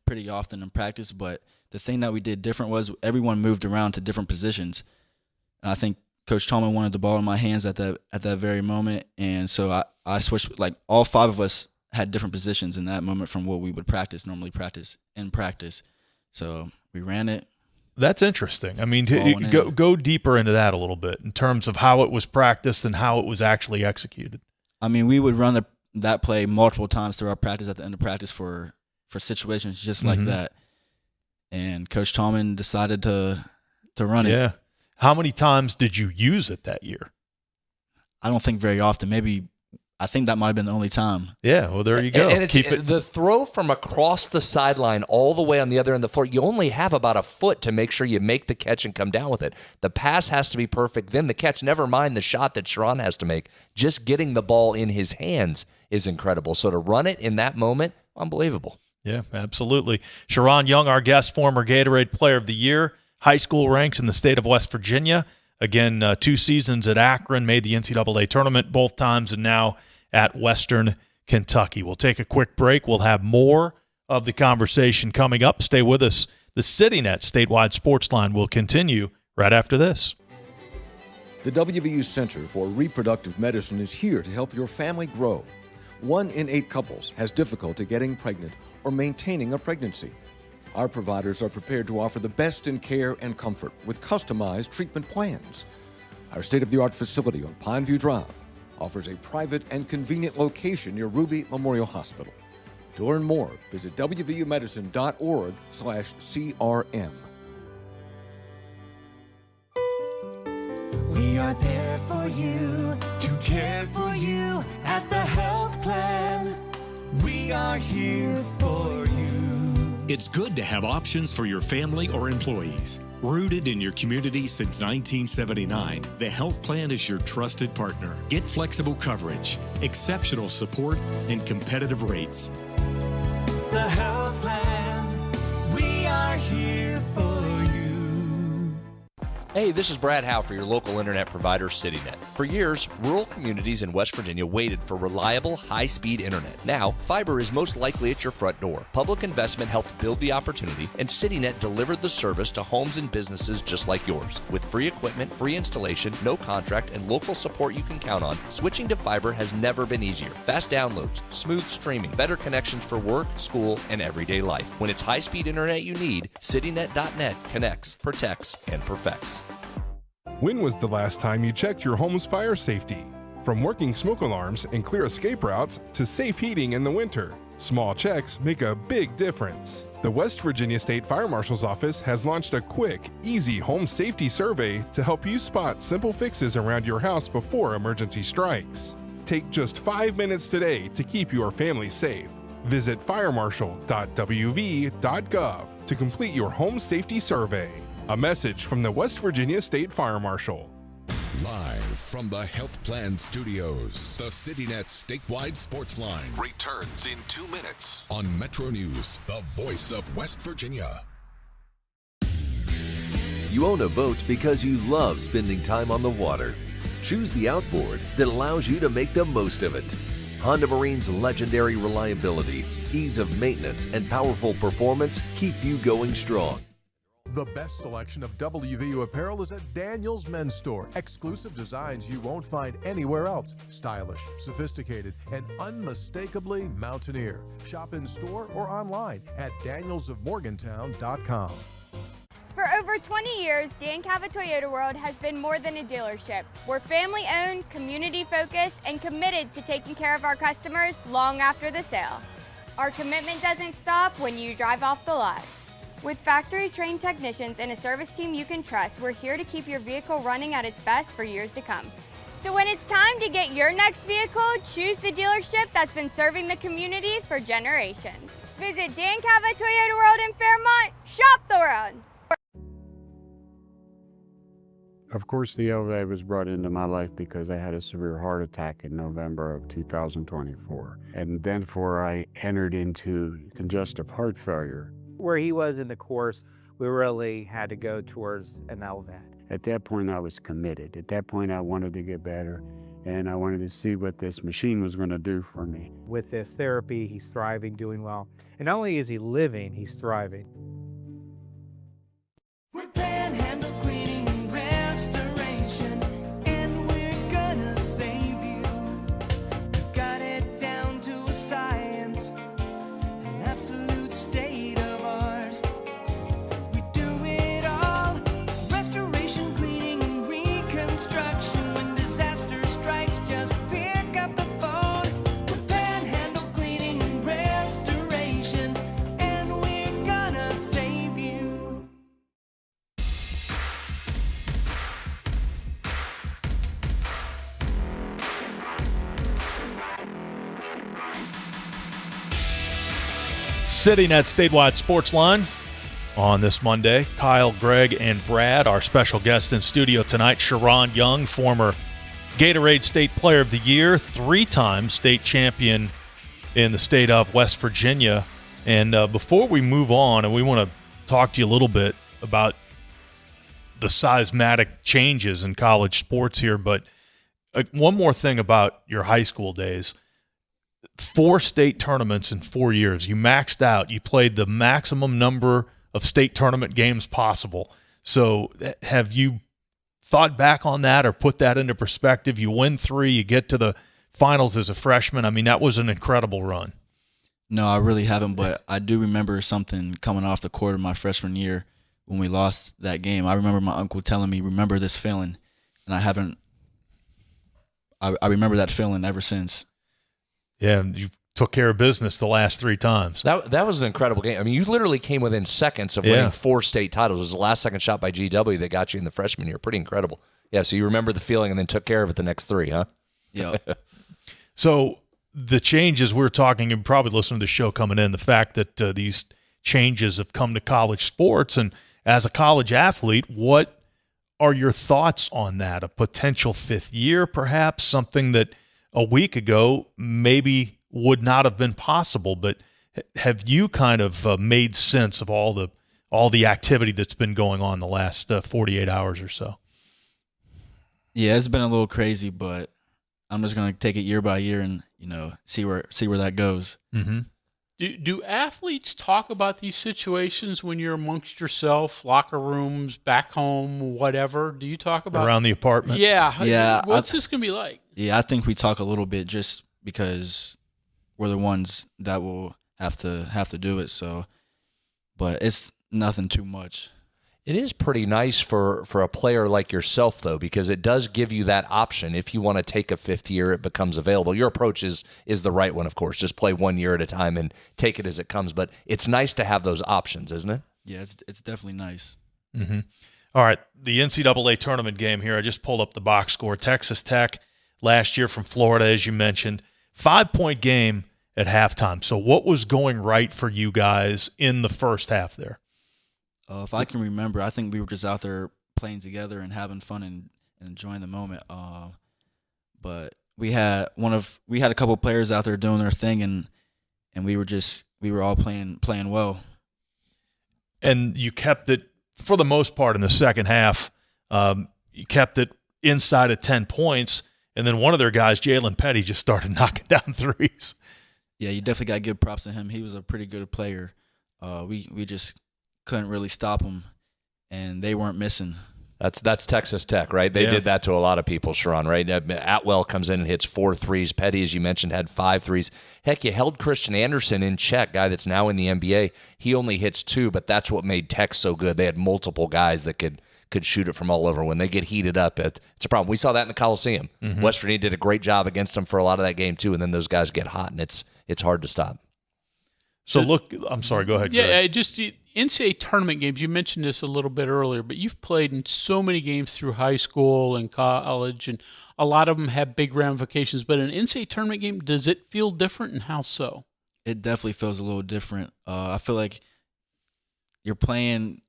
pretty often in practice, but the thing that we did different was everyone moved around to different positions. And I think Coach Tallman wanted the ball in my hands at that very moment, and so I switched. Like, all 5 of us had different positions in that moment from what we would normally practice in practice. So we ran it. That's interesting. I mean, go deeper into that a little bit in terms of how it was practiced and how it was actually executed. I mean, we would run that play multiple times through our practice at the end of practice for situations just like that. And Coach Tallman decided to run it. Yeah. How many times did you use it that year? I don't think very often. I think that might have been the only time. Yeah, well, there you go. And the throw from across the sideline all the way on the other end of the floor, you only have about a foot to make sure you make the catch and come down with it. The pass has to be perfect, then the catch, never mind the shot that Sharron has to make. Just getting the ball in his hands is incredible. So to run it in that moment, unbelievable. Yeah, absolutely. Sharron Young, our guest, former Gatorade Player of the Year, high school ranks in the state of West Virginia. Again, 2 seasons at Akron, made the NCAA tournament both times, and now at Western Kentucky. We'll take a quick break. We'll have more of the conversation coming up. Stay with us. The CityNet statewide Sportsline will continue right after this. The WVU Center for Reproductive Medicine is here to help your family grow. 1 in 8 couples has difficulty getting pregnant or maintaining a pregnancy. Our providers are prepared to offer the best in care and comfort with customized treatment plans. Our state-of-the-art facility on Pineview Drive offers a private and convenient location near Ruby Memorial Hospital. To learn more, visit wvumedicine.org/CRM. We are there for you, to care for you at the health plan. We are here for you. It's good to have options for your family or employees. Rooted in your community since 1979, the health plan is your trusted partner. Get flexible coverage, exceptional support, and competitive rates. The health plan, we are here for you. Hey, this is Brad Howe for your local internet provider, CityNet. For years, rural communities in West Virginia waited for reliable, high-speed internet. Now, fiber is most likely at your front door. Public investment helped build the opportunity, and CityNet delivered the service to homes and businesses just like yours. With free equipment, free installation, no contract, and local support you can count on, switching to fiber has never been easier. Fast downloads, smooth streaming, better connections for work, school, and everyday life. When it's high-speed internet you need, CityNet.net connects, protects, and perfects. When was the last time you checked your home's fire safety? From working smoke alarms and clear escape routes to safe heating in the winter, small checks make a big difference. The West Virginia State Fire Marshal's Office has launched a quick, easy home safety survey to help you spot simple fixes around your house before emergency strikes. Take just 5 minutes today to keep your family safe. Visit firemarshal.wv.gov to complete your home safety survey. A message from the West Virginia State Fire Marshal. Live from the Health Plan Studios, the CityNet statewide Sportsline returns in 2 minutes on MetroNews, the voice of West Virginia. You own a boat because you love spending time on the water. Choose the outboard that allows you to make the most of it. Honda Marine's legendary reliability, ease of maintenance, and powerful performance keep you going strong. The best selection of WVU apparel is at Daniel's Men's Store. Exclusive designs you won't find anywhere else. Stylish, sophisticated, and unmistakably mountaineer. Shop in store or online at danielsofmorgantown.com. For over 20 years, Dan Cava Toyota World has been more than a dealership. We're family-owned, community-focused, and committed to taking care of our customers long after the sale. Our commitment doesn't stop when you drive off the lot. With factory-trained technicians and a service team you can trust, we're here to keep your vehicle running at its best for years to come. So when it's time to get your next vehicle, choose the dealership that's been serving the community for generations. Visit Dan Cava Toyota World in Fairmont. Shop the world. Of course, the LVAD was brought into my life because I had a severe heart attack in November of 2024. And then I entered into congestive heart failure. Where he was in the course, we really had to go towards an LVAD. At that point, I was committed. At that point, I wanted to get better, and I wanted to see what this machine was going to do for me. With this therapy, he's thriving, doing well. And not only is he living, he's thriving. We're Panhandle Cleaning and Restoration, and we're gonna save you. We've got it down to a science, an absolute state of art. We do it all, restoration, cleaning, and reconstruction. When disaster strikes, just pick up the phone. We're Panhandle Cleaning and Restoration, and we're gonna save you. Sitting at Statewide Sportsline on this Monday, Kyle, Greg, and Brad. Our special guest in studio tonight, Sharron Young, former Gatorade State Player of the Year, 3-time state champion in the state of West Virginia. And before we move on, and we want to talk to you a little bit about the seismic changes in college sports here, but one more thing about your high school days. 4 state tournaments in 4 years. You maxed out. You played the maximum number of state tournament games possible. So have you thought back on that or put that into perspective? You win 3, you get to the finals as a freshman. I mean, that was an incredible run. No, I really haven't, but I do remember something coming off the court of my freshman year when we lost that game. I remember my uncle telling me, remember this feeling, and I remember that feeling ever since. Yeah, you took care of business the last 3 times. That was an incredible game. I mean, you literally came within seconds of winning 4 state titles. It was the last-second shot by GW that got you in the freshman year. Pretty incredible. Yeah, so you remember the feeling and then took care of it the next 3, huh? Yeah. So the changes we're talking, and probably listening to the show coming in, the fact that these changes have come to college sports, and as a college athlete, what are your thoughts on that? A potential 5th year, perhaps, something that a week ago maybe would not have been possible, but have you kind of made sense of all the activity that's been going on the last 48 hours or so? Yeah, it's been a little crazy, but I'm just going to take it year by year and, see where that goes. Mm-hmm. Do athletes talk about these situations when you're amongst yourself, locker rooms, back home, whatever? Do you talk about around the apartment? Yeah. What's this going to be like? Yeah, I think we talk a little bit just because we're the ones that will have to do it. So, but it's nothing too much. It is pretty nice for a player like yourself, though, because it does give you that option. If you want to take a 5th year, it becomes available. Your approach is the right one, of course. Just play 1 year at a time and take it as it comes. But it's nice to have those options, isn't it? Yeah, it's definitely nice. Mm-hmm. All right, the NCAA tournament game here. I just pulled up the box score. Texas Tech last year from Florida, as you mentioned, 5-point game at halftime. So what was going right for you guys in the first half there? If I can remember, I think we were just out there playing together and having fun and enjoying the moment. But we had a couple players out there doing their thing, and we were all playing well. And you kept it for the most part in the second half. You kept it inside of 10 points, and then one of their guys, Jalen Petty, just started knocking down threes. Yeah, you definitely got to give props to him. He was a pretty good player. We just couldn't really stop him, and they weren't missing. That's Texas Tech, right? They did that to a lot of people, Sharron, right? Atwell comes in and hits 4 threes. Petty, as you mentioned, had 5 threes. Heck, you held Christian Anderson in check, guy that's now in the NBA. He only hits 2, but that's what made Tech so good. They had multiple guys that could shoot it from all over. When they get heated up, it's a problem. We saw that in the Coliseum. Mm-hmm. West Virginia did a great job against them for a lot of that game, too, and then those guys get hot, and it's hard to stop. So look, I'm sorry, go ahead, Greg. Yeah, just NCAA tournament games, you mentioned this a little bit earlier, but you've played in so many games through high school and college, and a lot of them have big ramifications. But an NCAA tournament game, does it feel different, and how so? It definitely feels a little different. I feel like you're playing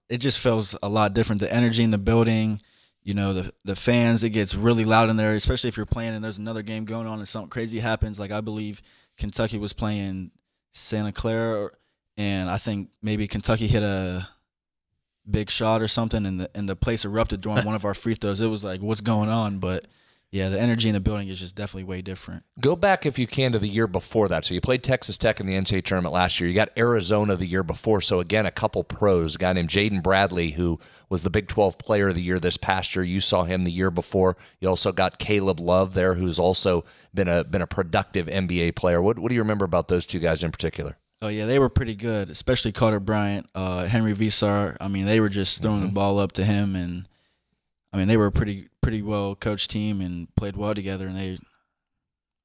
It just feels a lot different. The energy in the building, you know, the fans, it gets really loud in there, especially if you're playing and there's another game going on and something crazy happens. Like I believe Kentucky was playing Santa Clara, and I think maybe Kentucky hit a big shot or something, and the place erupted during one of our free throws. It was like, what's going on? But yeah, the energy in the building is just definitely way different. Go back, if you can, to the year before that. So you played Texas Tech in the NCAA tournament last year. You got Arizona the year before. So, again, a couple pros. A guy named Jaden Bradley, who was the Big 12 Player of the Year this past year. You saw him the year before. You also got Caleb Love there, who's also been a productive NBA player. What do you remember about those two guys in particular? Oh, yeah, they were pretty good, especially Carter Bryant, Henry Visar. I mean, they were just throwing the ball up to him, and I mean, they were a pretty well coached team and played well together, and they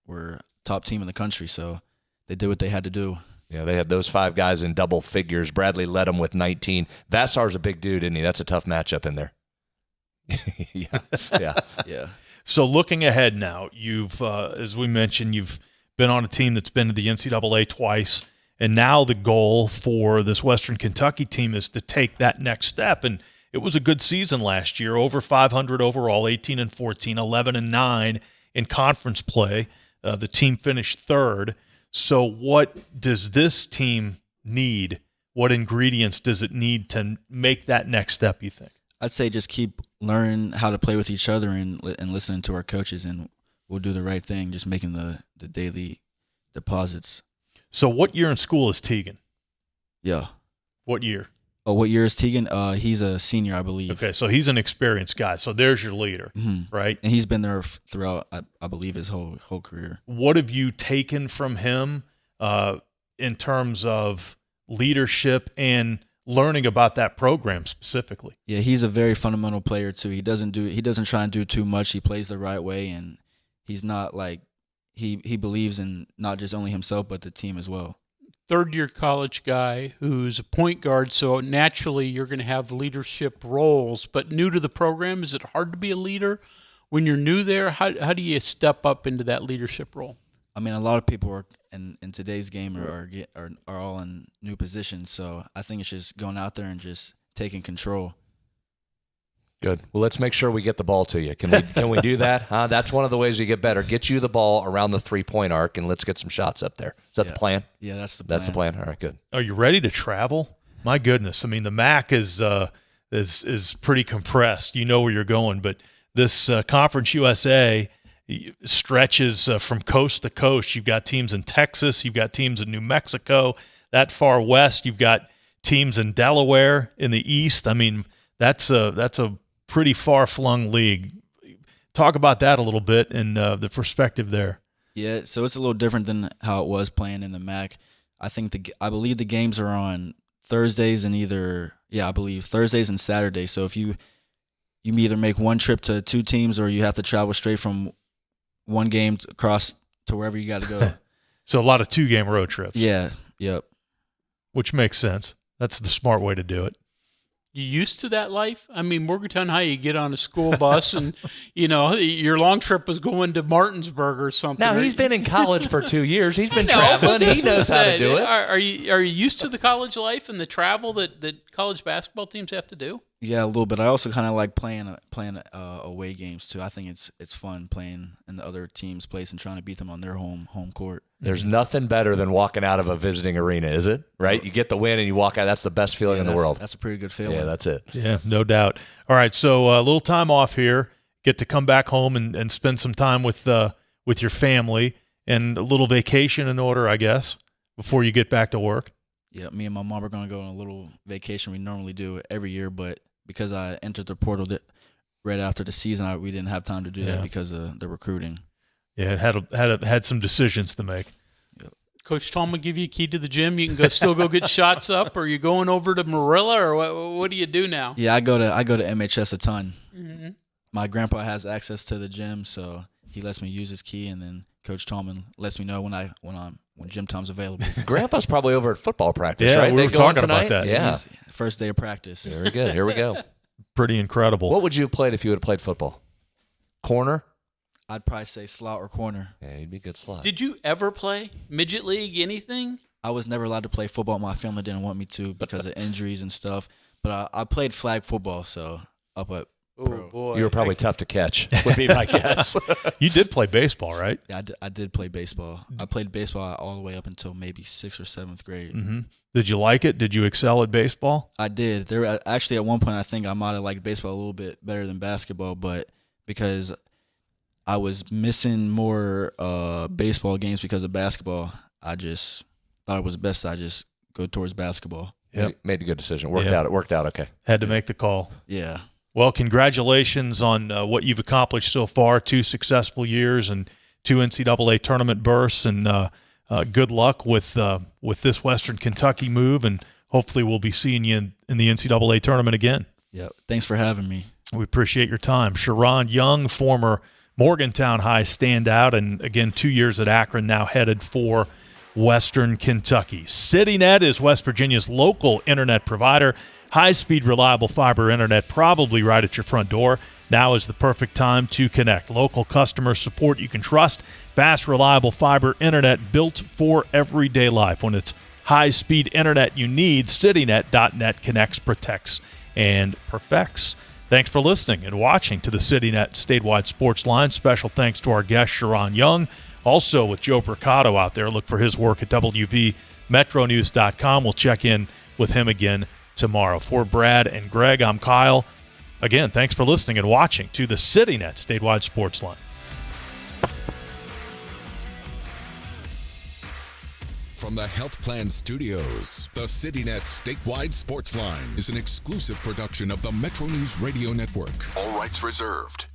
were top team in the country, so they did what they had to do. Yeah, they had those 5 guys in double figures. Bradley led them with 19. Vassar's a big dude, isn't he? That's a tough matchup in there. Yeah. So looking ahead now, you've, as we mentioned, you've been on a team that's been to the NCAA twice, and now the goal for this Western Kentucky team is to take that next step. And it was a good season last year, over 500 overall, 18-14, 11-9 in conference play. The team finished third. So what does this team need? What ingredients does it need to make that next step, you think? I'd say just keep learning how to play with each other and listening to our coaches, and we'll do the right thing, just making the daily deposits. So what year in school is Tegan? Yeah. What year? Oh, what year is Tegan? He's a senior, I believe. Okay, so he's an experienced guy. So there's your leader, right? And he's been there throughout, I believe, his whole career. What have you taken from him in terms of leadership and learning about that program specifically? Yeah, he's a very fundamental player too. He doesn't try and do too much. He plays the right way, and he's not like he believes in not just only himself but the team as well. Third-year college guy who's a point guard, so naturally you're going to have leadership roles. But new to the program, is it hard to be a leader when you're new there? How do you step up into that leadership role? I mean, a lot of people are in today's game are all in new positions, so I think it's just going out there and just taking control. Good. Well, let's make sure we get the ball to you. Can we do that? That's one of the ways you get better. Get you the ball around the 3-point arc, and let's get some shots up there. Is that the plan? Yeah, that's the plan. That's the plan. All right, good. Are you ready to travel? My goodness. I mean, the MAC is pretty compressed. You know where you're going, but this Conference USA stretches from coast to coast. You've got teams in Texas. You've got teams in New Mexico. That far west, you've got teams in Delaware in the east. I mean, that's a pretty far-flung league. Talk about that a little bit and the perspective there. Yeah, so it's a little different than how it was playing in the MAC. I believe the games are on Thursdays and Thursdays and Saturdays. So if you either make one trip to 2 teams or you have to travel straight from one game across to wherever you got to go. So a lot of 2-game road trips. Yeah, yep. Which makes sense. That's the smart way to do it. You used to that life? I mean, Morgantown High, you get on a school bus and, your long trip was going to Martinsburg or something. Now, he's been in college for 2 years. He's been traveling. He knows how to do it. Are you used to the college life and the travel that college basketball teams have to do? Yeah, a little bit. I also kind of like playing away games too. I think it's fun playing in the other team's place and trying to beat them on their home court. There's nothing better than walking out of a visiting arena, is it? Right? You get the win and you walk out. That's the best feeling in the world. That's a pretty good feeling. Yeah, that's it. Yeah, no doubt. All right, so a little time off here. Get to come back home and spend some time with your family and a little vacation in order, I guess, before you get back to work. Yeah, me and my mom are going to go on a little vacation. We normally do it every year, but because I entered the portal right after the season, we didn't have time to do that because of the recruiting. Yeah, it had some decisions to make. Yep. Coach Tallman give you a key to the gym. You can still go get shots up. Or are you going over to Marilla, or what do you do now? Yeah, I go to MHS a ton. Mm-hmm. My grandpa has access to the gym, so he lets me use his key, and then Coach Tallman lets me know when gym time's available. Grandpa's probably over at football practice, yeah, right? We were talking about that. Yeah, first day of practice. Very good. Here we go. Pretty incredible. What would you have played if you would have played football? Corner? I'd probably say slot or corner. Yeah, you'd be a good slot. Did you ever play midget league, anything? I was never allowed to play football. My family didn't want me to because of injuries and stuff. but I played flag football, so up at pro. Boy. You were probably tough to catch, would be my guess. You did play baseball, right? Yeah, I did play baseball. I played baseball all the way up until maybe 6th or 7th grade. Mm-hmm. Did you like it? Did you excel at baseball? I did. There actually at one point I think I might have liked baseball a little bit better than basketball, but because I was missing more baseball games because of basketball, I just thought it was best I just go towards basketball. Yep. Made a good decision. Worked out. It worked out okay. Had to make the call. Yeah. Well, congratulations on what you've accomplished so far. 2 successful years and 2 NCAA tournament berths, and good luck with this Western Kentucky move, and hopefully we'll be seeing you in the NCAA tournament again. Yeah. Thanks for having me. We appreciate your time. Sharron Young, former Morgantown High standout, and again 2 years at Akron, now headed for Western Kentucky. CityNet is West Virginia's local internet provider. High-speed, reliable fiber internet probably right at your front door. Now is the perfect time to connect. Local customer support you can trust. Fast, reliable fiber internet built for everyday life. When it's high-speed internet you need, CityNet.net connects, protects, and perfects. Thanks for listening and watching to the CityNet Statewide Sportsline. Special thanks to our guest, Sharron Young. Also with Joe Brocato out there. Look for his work at WVMetroNews.com. We'll check in with him again tomorrow. For Brad and Greg, I'm Kyle. Again, thanks for listening and watching to the CityNet Statewide Sportsline. From the Health Plan Studios, the CityNet Statewide Sportsline is an exclusive production of the MetroNews Radio Network. All rights reserved.